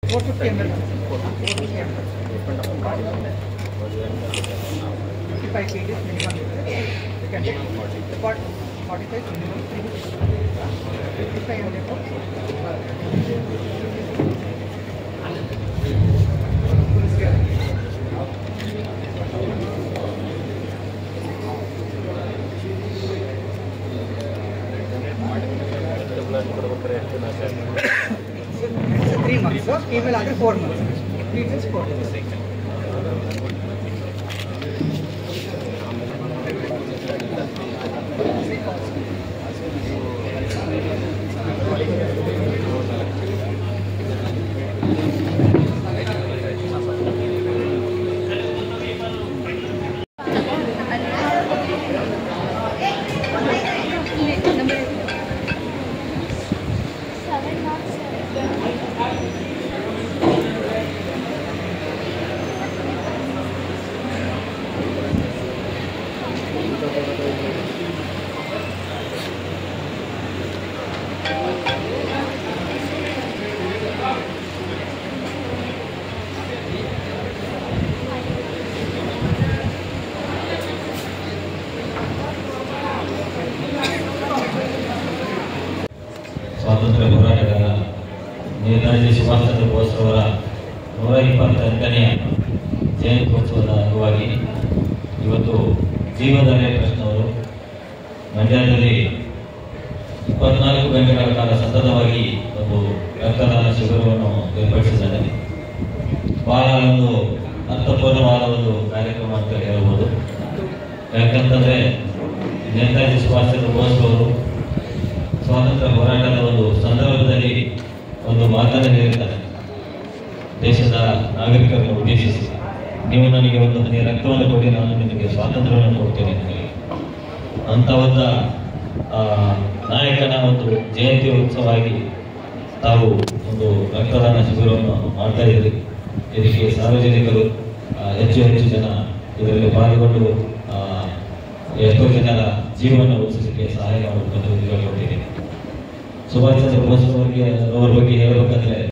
450 ml. 450 ml. 55 kg minimum. You can take 45 minimum. 55 ml. It's 3 months, so female are 4 months. Females 4 months. ಸ್ವಾತಂತ್ರ್ಯ ಹೋರಾಟಗಾರ ನೇತಾಜಿ ಸುಭಾಷ್ ಚಂದ್ರ ಬೋಸ್ ಅವರ 128ನೇ ಜಯಂತ್ಯೋತ್ಸವದ ಅಂಗವಾಗಿ ಇವತ್ತು ಜೀವಧಾರೆ trust ಅವರು ಮಂಡ್ಯದಲ್ಲಿ 24 ಗಂಟೆಗಳ ಕಾಲ ಸತತವಾಗಿ ಒಂದು ರಕ್ತದಾನ ಶಿಬಿರವನ್ನು ಏರ್ಪಡಿಸಿದ್ದಾರೆ. ಬಹಳ ಒಂದು ಅರ್ಥಪೂರ್ಣವಾದ ಒಂದು ಕಾರ್ಯಕ್ರಮ ಅಂತ ಹೇಳ್ಬೋದು. ಯಾಕಂತಂದ್ರೆ ನೇತಾಜಿ ಸುಭಾಷ್ ಚಂದ್ರ ಬೋಸ್ ಅವರು ಸ್ವಾತಂತ್ರ್ಯ ಹೋರಾಟದ ಒಂದು ಸಂದರ್ಭದಲ್ಲಿ ಒಂದು ಮಾತನ್ನು ಹೇಳಿರ್ತಾರೆ. ದೇಶದ ನಾಗರಿಕರನ್ನು ಉದ್ದೇಶಿಸಿ, ನೀವು ನನಗೆ ಒಂದು ಹನಿ ರಕ್ತವನ್ನು ಕೊಡಿ, ನಾನು ನಿಮಗೆ ಸ್ವಾತಂತ್ರ್ಯವನ್ನು ಕೊಡ್ತೇನೆ ಅಂತ ಹೇಳಿ ಅಂತ ಒಂದು ನಾಯಕನ ಒಂದು ಜಯಂತಿ ಉತ್ಸವವಾಗಿ ತಾವು ಒಂದು ರಕ್ತದಾನ ಶಿಬಿರವನ್ನು ಮಾಡ್ತಾ ಇದ್ದೀರಿ. ಇದಕ್ಕೆ ಸಾರ್ವಜನಿಕರು ಹೆಚ್ಚು ಜನ ಇದರಲ್ಲಿ ಪಾಲ್ಗೊಂಡು ಎಷ್ಟೋ ಜನರ ಜೀವನ ಉಳಿಸಲಿಕ್ಕೆ ಸಹಾಯ ಮಾಡಬೇಕಂತ ಹೇಳ್ಕೊಟ್ಟಿದ್ದೀನಿ. ಸುಭಾಷ್ ಚಂದ್ರ ಬೋಸ್ ಅವರ ಬಗ್ಗೆ ಹೇಳಬೇಕಂದ್ರೆ